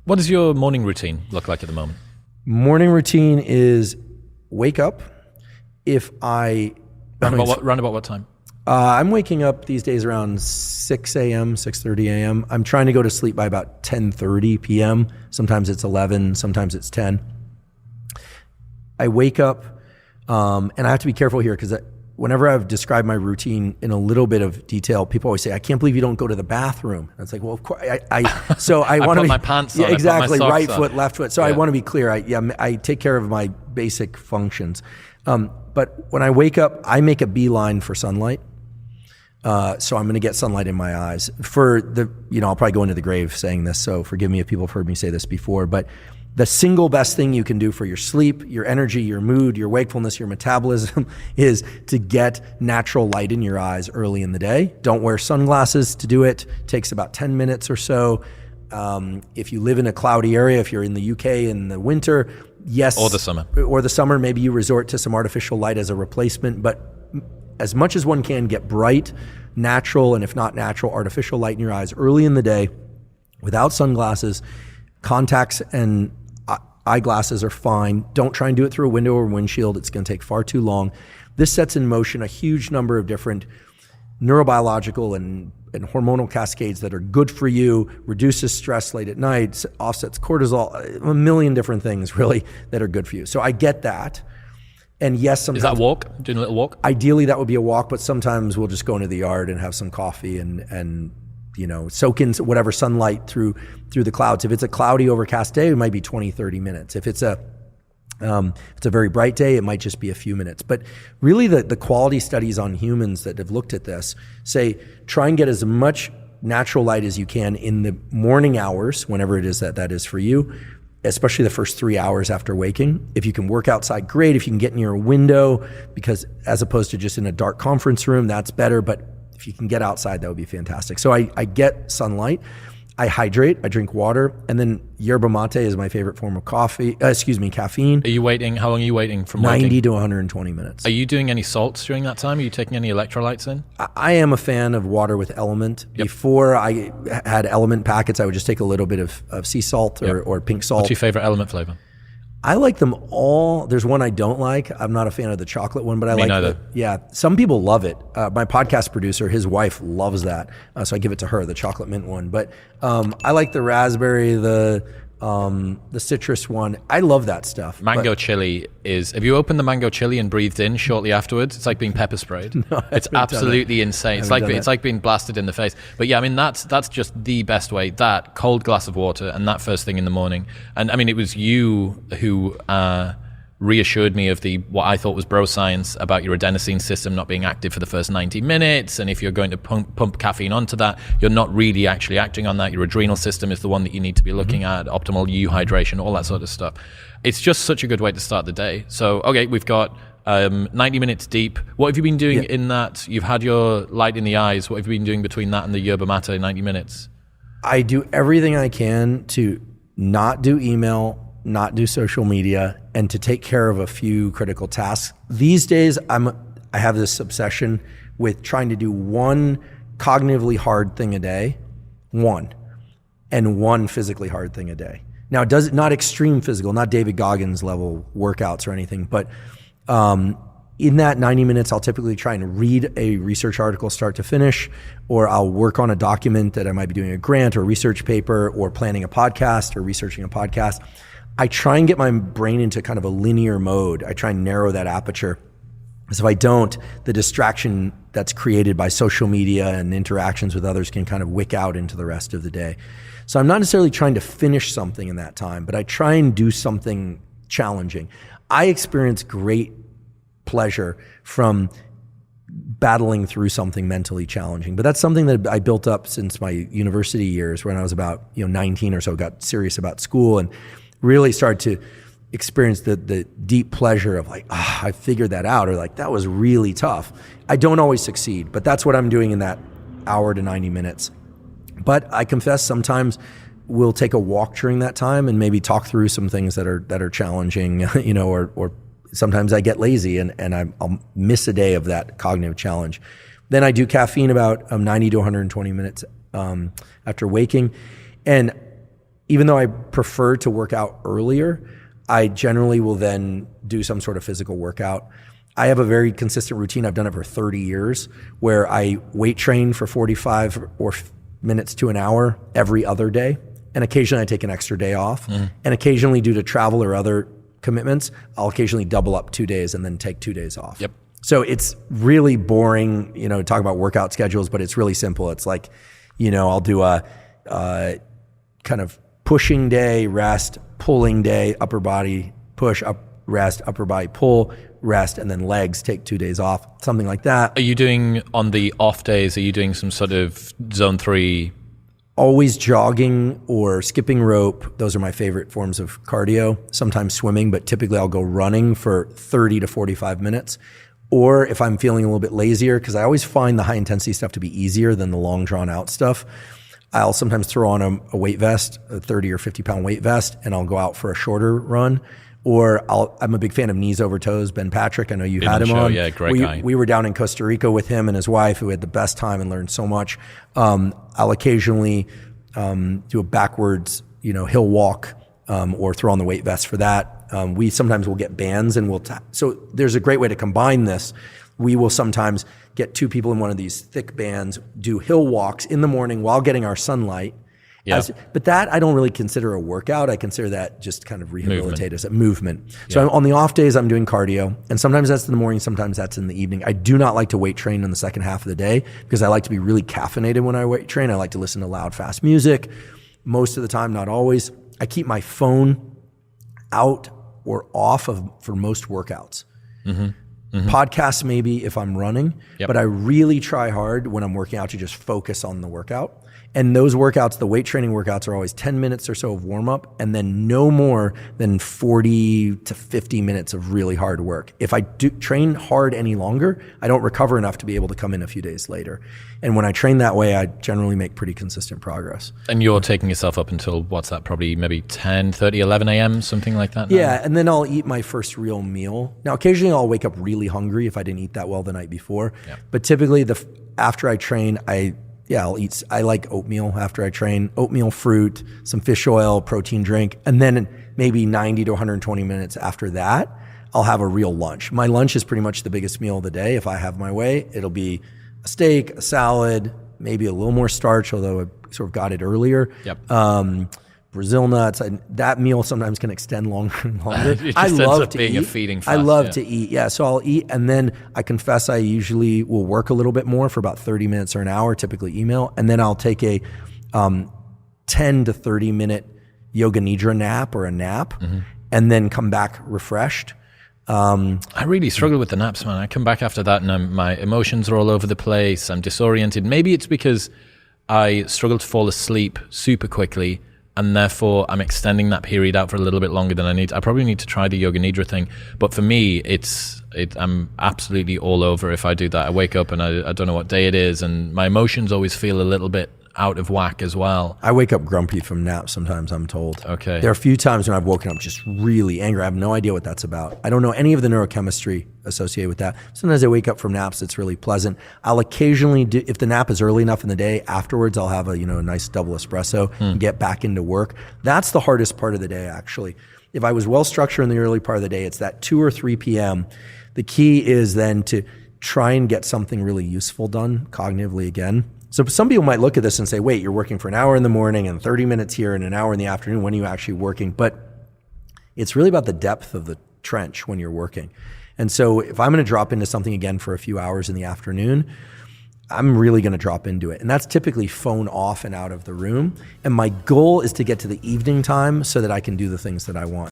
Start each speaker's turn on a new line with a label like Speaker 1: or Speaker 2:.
Speaker 1: What does your morning routine look like at the moment?
Speaker 2: Morning routine is wake up.
Speaker 1: Round about what time?
Speaker 2: I'm waking up these days around 6 a.m., 6:30 a.m. I'm trying to go to sleep by about 10:30 p.m. Sometimes it's 11, sometimes it's 10. I wake up, and I have to be careful here because whenever I've described my routine in a little bit of detail, people always say, "I can't believe you don't go to the bathroom." And it's like, well, of course, I want to
Speaker 1: put my pants on.
Speaker 2: Yeah, exactly,
Speaker 1: I put my
Speaker 2: right
Speaker 1: socks
Speaker 2: foot,
Speaker 1: on.
Speaker 2: left foot. So I want to be clear. I take care of my basic functions. But when I wake up, I make a beeline for sunlight. So I'm going to get sunlight in my eyes. I'll probably go into the grave saying this, so forgive me if people have heard me say this before, but the single best thing you can do for your sleep, your energy, your mood, your wakefulness, your metabolism is to get natural light in your eyes early in the day. Don't wear sunglasses to do it. It takes about 10 minutes or so. If you live in a cloudy area, if you're in the UK in the winter, yes.
Speaker 1: Or the summer,
Speaker 2: maybe you resort to some artificial light as a replacement, but as much as one can, get bright, natural, and if not natural, artificial light in your eyes early in the day without sunglasses. Contacts and eyeglasses are fine. Don't try and do it through a window or windshield. It's going to take far too long. This sets in motion a huge number of different neurobiological and hormonal cascades that are good for you, reduces stress late at night, offsets cortisol, a million different things really that are good for you. So I get that. And yes, sometimes.
Speaker 1: Is that a walk? Doing a little walk?
Speaker 2: Ideally, that would be a walk, but sometimes we'll just go into the yard and have some coffee and soak in whatever sunlight through the clouds. If it's a cloudy, overcast day, it might be 20, 30 minutes. If it's a very bright day, it might just be a few minutes. But really, the quality studies on humans that have looked at this say try and get as much natural light as you can in the morning hours, whenever it is that is for you, especially the first 3 hours after waking. If you can work outside, great. If you can get near a window, because as opposed to just in a dark conference room, that's better. But if you can get outside, that would be fantastic. So I get sunlight. I hydrate, I drink water, and then yerba mate is my favorite form of caffeine.
Speaker 1: Are you waiting? How long are you waiting from
Speaker 2: 90
Speaker 1: waiting?
Speaker 2: to 120 minutes.
Speaker 1: Are you doing any salts during that time? Are you taking any electrolytes in?
Speaker 2: I am a fan of water with element. Yep. Before I had element packets, I would just take a little bit of sea salt or pink salt.
Speaker 1: What's your favorite element flavor?
Speaker 2: I like them all. There's one I don't like. I'm not a fan of the chocolate one, but I like
Speaker 1: neither.
Speaker 2: Some people love it. My podcast producer, his wife loves that. So I give it to her, the chocolate mint one. But I like the raspberry, the citrus one. I love that stuff.
Speaker 1: Mango chili is, have you opened the mango chili and breathed in shortly afterwards? It's like being pepper sprayed. No, it's absolutely insane. It's like being blasted in the face. But yeah, I mean, that's just the best way. That cold glass of water and that first thing in the morning. And I mean, it was you who reassured me of what I thought was bro science about your adenosine system not being active for the first 90 minutes. And if you're going to pump caffeine onto that, you're not really actually acting on that. Your adrenal system is the one that you need to be looking at, optimal hydration, all that sort of stuff. It's just such a good way to start the day. So, okay, we've got 90 minutes deep. What have you been doing in that? You've had your light in the eyes. What have you been doing between that and the yerba mate 90 minutes? I
Speaker 2: do everything I can to not do email, not do social media, and to take care of a few critical tasks. These days, I have this obsession with trying to do one cognitively hard thing a day, and one physically hard thing a day. Now, not extreme physical, not David Goggins level workouts or anything, but in that 90 minutes, I'll typically try and read a research article start to finish, or I'll work on a document that I might be doing a grant or research paper or planning a podcast or researching a podcast. I try and get my brain into kind of a linear mode. I try and narrow that aperture. Because if I don't, the distraction that's created by social media and interactions with others can kind of wick out into the rest of the day. So I'm not necessarily trying to finish something in that time, but I try and do something challenging. I experience great pleasure from battling through something mentally challenging. But that's something that I built up since my university years when I was about 19 or so, got serious about school and really started to experience the deep pleasure of like, I figured that out, or like, that was really tough. I don't always succeed, but that's what I'm doing in that hour to 90 minutes. But I confess sometimes we'll take a walk during that time and maybe talk through some things that are challenging, or sometimes I get lazy and I'll miss a day of that cognitive challenge. Then I do caffeine about 90 to 120 minutes after waking. And even though I prefer to work out earlier, I generally will then do some sort of physical workout. I have a very consistent routine. I've done it for 30 years where I weight train for 45 or minutes to an hour every other day. And occasionally I take an extra day off. And occasionally, due to travel or other commitments, I'll occasionally double up 2 days and then take 2 days off.
Speaker 1: Yep.
Speaker 2: So it's really boring, to talk about workout schedules, but it's really simple. It's like, I'll do a kind of pushing day, rest, pulling day, upper body push, rest, upper body pull, rest, and then legs, take 2 days off, something like that.
Speaker 1: Are you doing, on the off days, are you doing some sort of zone 3?
Speaker 2: Always jogging or skipping rope. Those are my favorite forms of cardio. Sometimes swimming, but typically I'll go running for 30 to 45 minutes. Or if I'm feeling a little bit lazier, because I always find the high intensity stuff to be easier than the long drawn out stuff, I'll sometimes throw on a weight vest, a 30 or 50 pound weight vest, and I'll go out for a shorter run. Or I'm a big fan of Knees Over Toes, Ben Patrick. I know you had him on.
Speaker 1: Yeah, great guy.
Speaker 2: We were down in Costa Rica with him and his wife, who had the best time and learned so much. I'll occasionally do a backwards, hill walk, or throw on the weight vest for that. We sometimes will get bands and so there's a great way to combine this. We will sometimes get 2 people in one of these thick bands, do hill walks in the morning while getting our sunlight.
Speaker 1: Yeah.
Speaker 2: But that I don't really consider a workout. I consider that just kind of rehabilitative movement. So on the off days, I'm doing cardio, and sometimes that's in the morning, sometimes that's in the evening. I do not like to weight train in the second half of the day because I like to be really caffeinated when I weight train. I like to listen to loud, fast music. Most of the time, not always. I keep my phone out or off for most workouts. Podcasts maybe if I'm running, but I really try hard when I'm working out to just focus on the workout. And those workouts, the weight training workouts, are always 10 minutes or so of warm up and then no more than 40 to 50 minutes of really hard work. If I do train hard any longer, I don't recover enough to be able to come in a few days later. And when I train that way, I generally make pretty consistent progress.
Speaker 1: And you're taking yourself up until, what's that, probably maybe 10, 30, 11 a.m., something like that now?
Speaker 2: Yeah, and then I'll eat my first real meal. Now, occasionally I'll wake up really hungry if I didn't eat that well the night before. Yeah. But typically after I train, I'll eat. I like oatmeal after I train. Oatmeal, fruit, some fish oil, protein drink, and then maybe 90 to 120 minutes after that, I'll have a real lunch. My lunch is pretty much the biggest meal of the day. If I have my way, it'll be a steak, a salad, maybe a little more starch, although I sort of got it earlier.
Speaker 1: Yep.
Speaker 2: Brazil nuts. That meal sometimes can extend longer and longer.
Speaker 1: I love to eat. A feeding fast,
Speaker 2: I love to eat. Yeah. So I'll eat, and then I confess I usually will work a little bit more for about 30 minutes or an hour, typically email, and then I'll take a 10 to 30 minute yoga nidra nap or a nap, and then come back refreshed.
Speaker 1: I really struggle with the naps, man. I come back after that and my emotions are all over the place. I'm disoriented. Maybe it's because I struggle to fall asleep super quickly, and therefore I'm extending that period out for a little bit longer than I need. I probably need to try the yoga nidra thing, but for me, I'm absolutely all over if I do that. I wake up and I don't know what day it is, and my emotions always feel a little bit out of whack as well.
Speaker 2: I wake up grumpy from naps sometimes, I'm told.
Speaker 1: Okay.
Speaker 2: There are a few times when I've woken up just really angry. I have no idea what that's about. I don't know any of the neurochemistry associated with that. Sometimes I wake up from naps, it's really pleasant. I'll occasionally do, if the nap is early enough in the day, afterwards I'll have a nice double espresso and get back into work. That's the hardest part of the day, actually. If I was well structured in the early part of the day, it's that 2 or 3 p.m. The key is then to try and get something really useful done cognitively again. So some people might look at this and say, wait, you're working for an hour in the morning and 30 minutes here and an hour in the afternoon. When are you actually working? But it's really about the depth of the trench when you're working. And so if I'm going to drop into something again for a few hours in the afternoon, I'm really going to drop into it. And that's typically phone off and out of the room. And my goal is to get to the evening time so that I can do the things that I want.